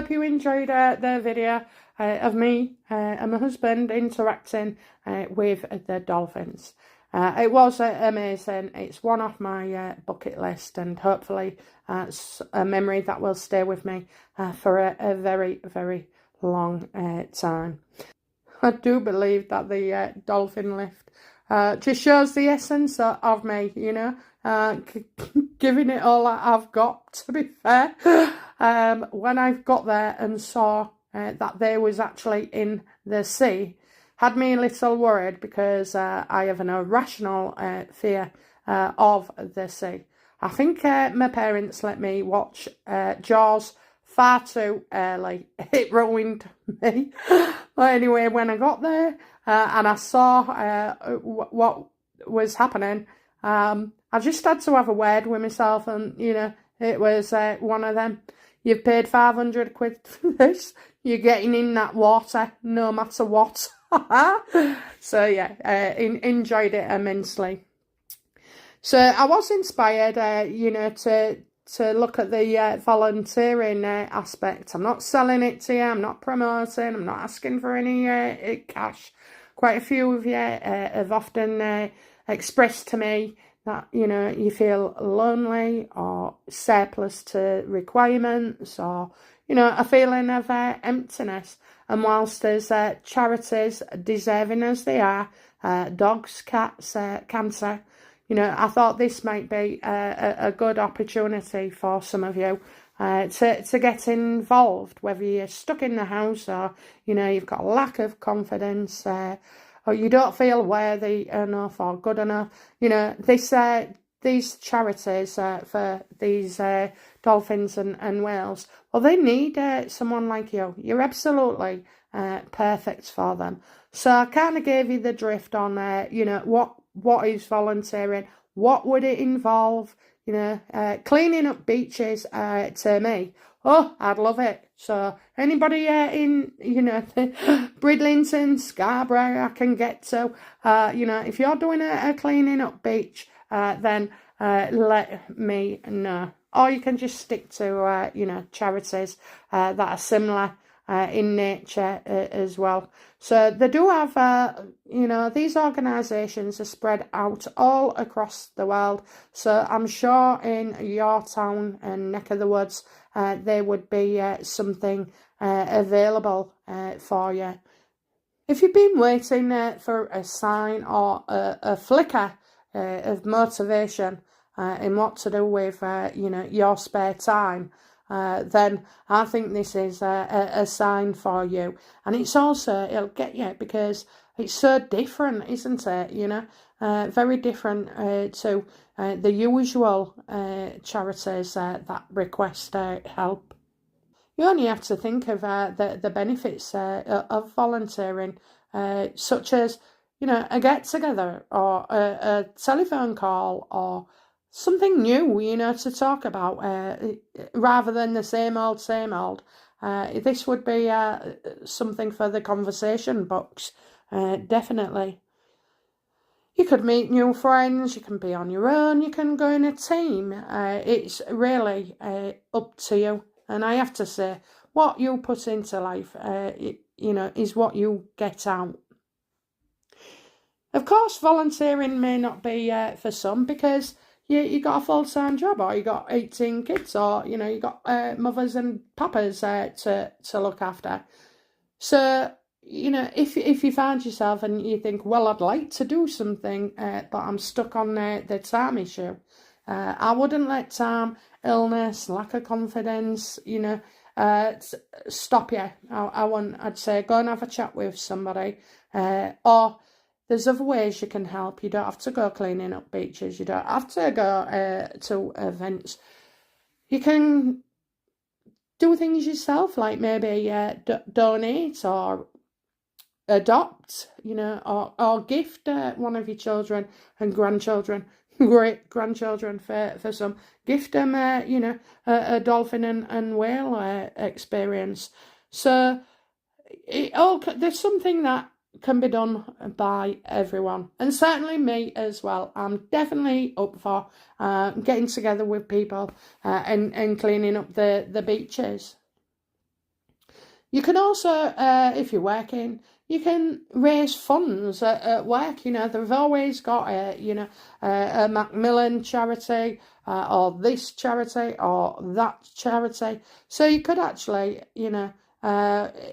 hope you enjoyed the video of me and my husband interacting with the dolphins. It was amazing. It's one off my bucket list, and hopefully it's a memory that will stay with me for a very, very long time. I do believe that the dolphin lift just shows the essence of me, you know, giving it all that I've got, to be fair. When I got there and saw that they was actually in the sea, had me a little worried, because I have an irrational fear of the sea. I think my parents let me watch Jaws far too early. It ruined me. But anyway, when I got there and I saw what was happening, I just had to have a word with myself, and, you know, it was one of them. You've paid 500 quid for this. You're getting in that water no matter what. So yeah, enjoyed it immensely. So I was inspired, you know, to look at the volunteering aspect. I'm not selling it to you. I'm not promoting. I'm not asking for any cash. Quite a few of you have often expressed to me that, you know, you feel lonely or surplus to requirements, or, you know, a feeling of emptiness. And whilst there's charities deserving as they are, dogs, cats, cancer, you know, I thought this might be a good opportunity for some of you to get involved, whether you're stuck in the house, or, you know, you've got a lack of confidence, or you don't feel worthy enough or good enough. You know, these charities for these dolphins and whales, well, they need someone like you. You're absolutely perfect for them. So I kind of gave you the drift on, you know, what is volunteering, what would it involve, you know, cleaning up beaches to me. Oh, I'd love it. So anybody in, you know, Bridlington, Scarborough, I can get to, you know, if you're doing a cleaning up beach, then let me know. Or you can just stick to, you know, charities that are similar in nature as well. So they do have, you know, these organisations are spread out all across the world. So I'm sure in your town and neck of the woods, there would be something available for you. If you've been waiting for a sign or a flicker of motivation in what to do with, you know, your spare time, then I think this is a sign for you. And it's also, it'll get you, because it's so different, isn't it? You know, very different to the usual charities that request help. You only have to think of the benefits of volunteering, such as, you know, a get-together, or a telephone call, or something new, you know, to talk about, rather than the same old. This would be something for the conversation box, definitely. You could meet new friends, you can be on your own, you can go in a team. It's really up to you. And I have to say, what you put into life, you know, is what you get out. Of course, volunteering may not be for some, because you got a full-time job, or you got 18 kids, or, you know, you got mothers and papas to look after. So, you know, if you find yourself and you think, well, I'd like to do something, but I'm stuck on the time issue, I wouldn't let time, illness, lack of confidence, you know, stop you. I'd say go and have a chat with somebody, or there's other ways you can help. You don't have to go cleaning up beaches. You don't have to go to events. You can do things yourself, like maybe donate or adopt, you know, or gift one of your children and grandchildren, great grandchildren for some. Gift them, you know, a dolphin and whale experience. So there's something that can be done by everyone, and certainly me as well. I'm definitely up for getting together with people and cleaning up the beaches. You can also, if you're working, you can raise funds at work. You know, they've always got a Macmillan charity, or this charity or that charity. So you could actually,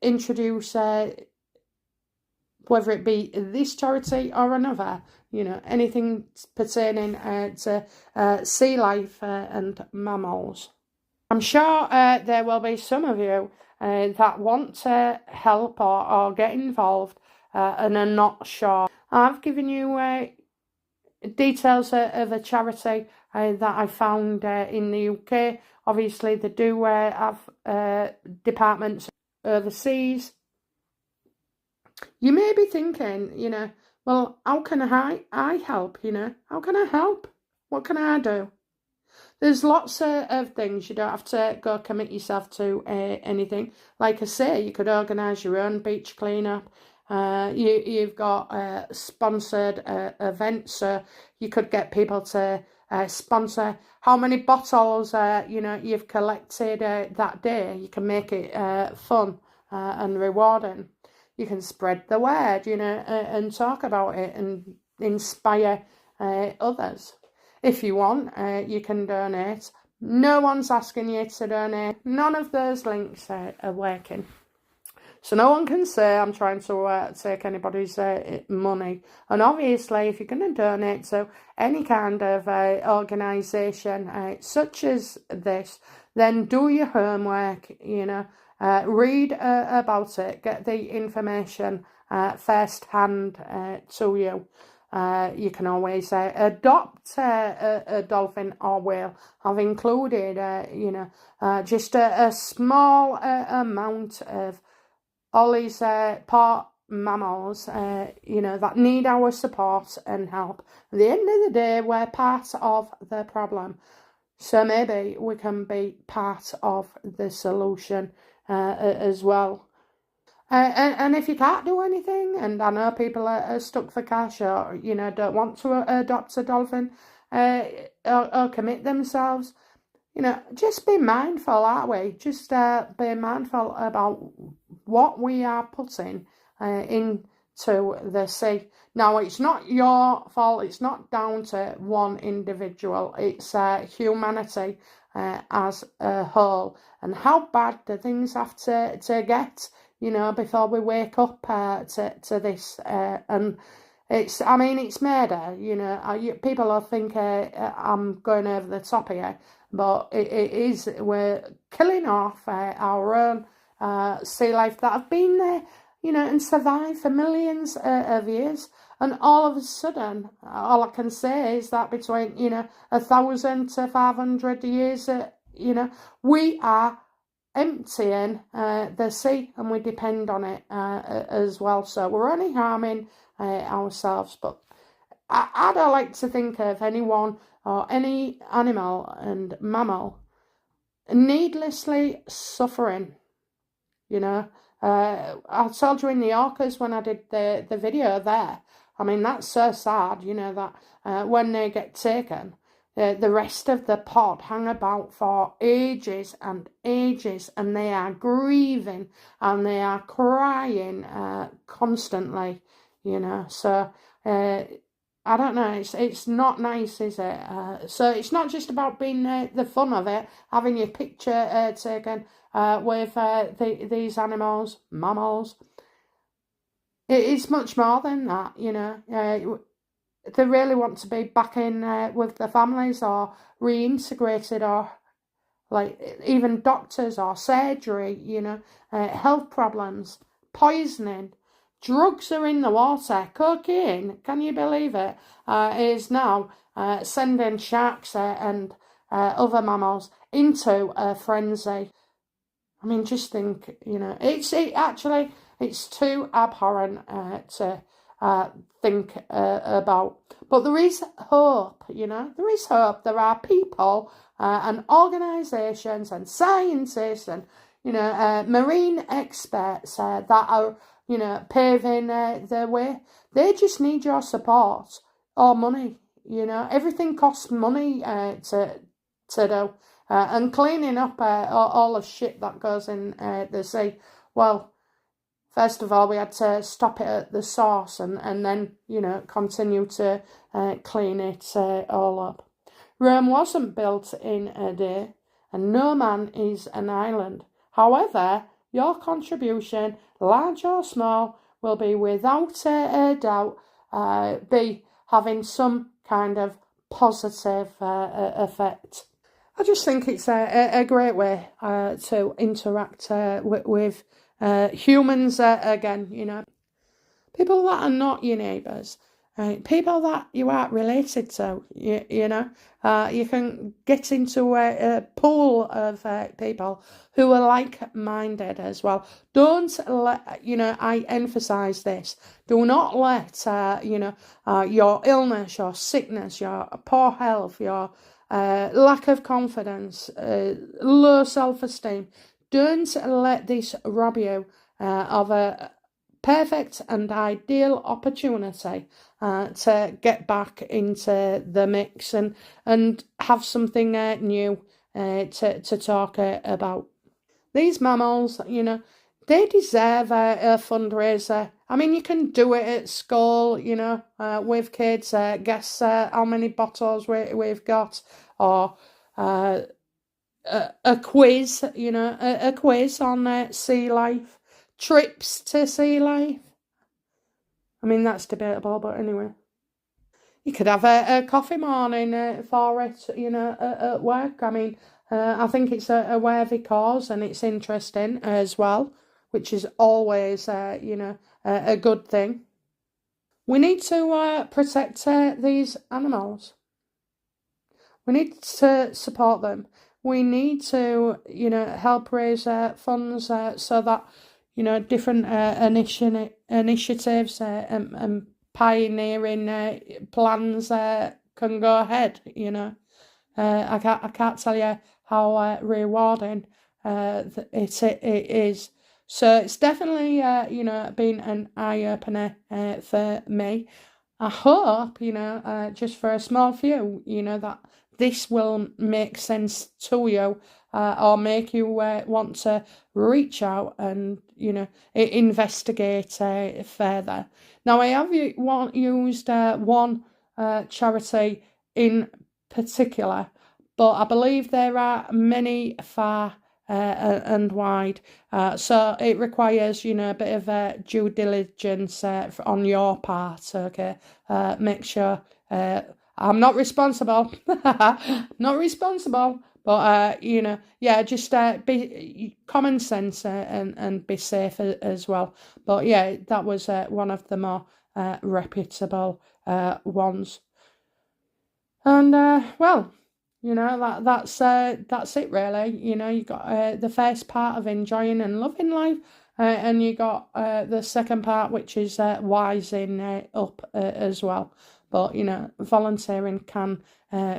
introduce, whether it be this charity or another, anything pertaining to sea life and mammals. I'm sure there will be some of you that want to help or get involved and are not sure. I've given you details of a charity that I found in the UK. Obviously, they do have departments overseas. You may be thinking, well, how can I help, How can I help? What can I do? There's lots of things. You don't have to go commit yourself to anything. Like I say, you could organise your own beach cleanup. You've got sponsored events, so you could get people to sponsor how many bottles you've collected that day. You can make it fun and rewarding. You can spread the word, and talk about it and inspire others. If you want, you can donate. No one's asking you to donate. None of those links are working. So no one can say I'm trying to take anybody's money. And obviously, if you're going to donate to any kind of organisation such as this, then do your homework, read about it, get the information first hand to you. You can always adopt a dolphin or whale. I've included, just a small amount of all these part mammals, that need our support and help. At the end of the day, we're part of the problem. So maybe we can be part of the solution as well. And if you can't do anything, and I know people are stuck for cash or, don't want to adopt a dolphin or commit themselves, just be mindful, aren't we? Just be mindful about what we are putting into the sea. Now, it's not your fault. It's not down to one individual. It's humanity as a whole. And how bad do things have to get, before we wake up to this? And it's murder, people will think I'm going over the top here, but it is, we're killing off our own sea life that have been there, and survived for millions of years. And all of a sudden, all I can say is that between, 1,000 to 500 years, we are emptying the sea, and we depend on it as well. So we're only harming ourselves. But I don't like to think of anyone or any animal and mammal needlessly suffering. I told you in the orcas when I did the video there. That's so sad, that when they get taken, the rest of the pod hang about for ages and ages, and they are grieving and they are crying constantly, So I don't know, it's not nice, is it? So it's not just about being the fun of it, having your picture taken with these animals, mammals. It is much more than that, they really want to be back in with their families or reintegrated, or like even doctors or surgery, health problems, poisoning, drugs are in the water, cocaine, can you believe it, is now sending sharks and other mammals into a frenzy. Just think, it's too abhorrent to think about. But there is hope, there is hope. There are people and organisations and scientists and, marine experts that are, paving their way. They just need your support or money, Everything costs money to do. And cleaning up all the shit that goes in the sea well, first of all, we had to stop it at the source and then, continue to clean it all up. Rome wasn't built in a day, and no man is an island. However, your contribution, large or small, will be without a doubt be having some kind of positive effect. I just think it's a great way to interact with humans again, people that are not your neighbours, people that you aren't related to, you can get into a pool of people who are like-minded as well. Don't let, I emphasise this, do not let, your illness, your sickness, your poor health, your lack of confidence, low self-esteem, don't let this rob you of a perfect and ideal opportunity to get back into the mix and have something new to talk about. These mammals, they deserve a fundraiser. I mean, you can do it at school, with kids. Guess how many bottles we've got, or a quiz, a quiz on sea life, trips to sea life. I mean, that's debatable, but anyway. You could have a coffee morning for it, at work. I mean, I think it's a worthy cause and it's interesting as well, which is always, a good thing. We need to protect these animals. We need to support them. We need to, help raise funds so that, different initiatives and pioneering plans can go ahead. I can't tell you how rewarding it is. So it's definitely been an eye opener for me. I hope just for a small few that this will make sense to you, or make you want to reach out and investigate further. Now, I have used one charity in particular, but I believe there are many far and wide, so it requires a bit of due diligence on your part. Okay, make sure I'm not responsible. Not responsible. But, just be common sense and be safe as well. But, yeah, that was one of the more reputable ones. And, that's it, really. You got the first part of enjoying and loving life, and you got the second part, which is wising up as well. But, volunteering can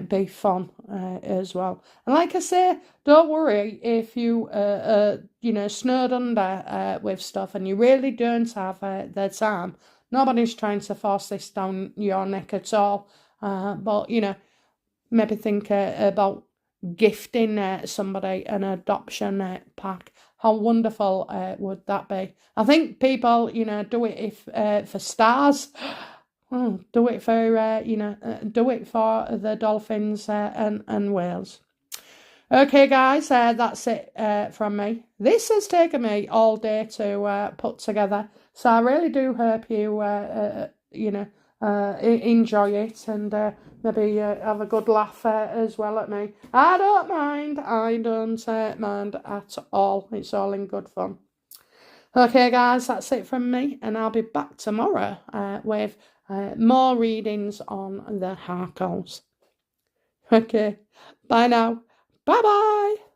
be fun as well. And like I say, don't worry if you, snowed under with stuff and you really don't have the time. Nobody's trying to force this down your neck at all. But, maybe think about gifting somebody an adoption pack. How wonderful would that be? I think people, do it if for stars. Do it for, do it for the dolphins and whales. Okay, guys, that's it from me. This has taken me all day to put together, so I really do hope you, enjoy it and maybe have a good laugh as well at me. I don't mind at all. It's all in good fun. Okay, guys, that's it from me, and I'll be back tomorrow with more readings on the Harkles. Okay, bye now. Bye-bye.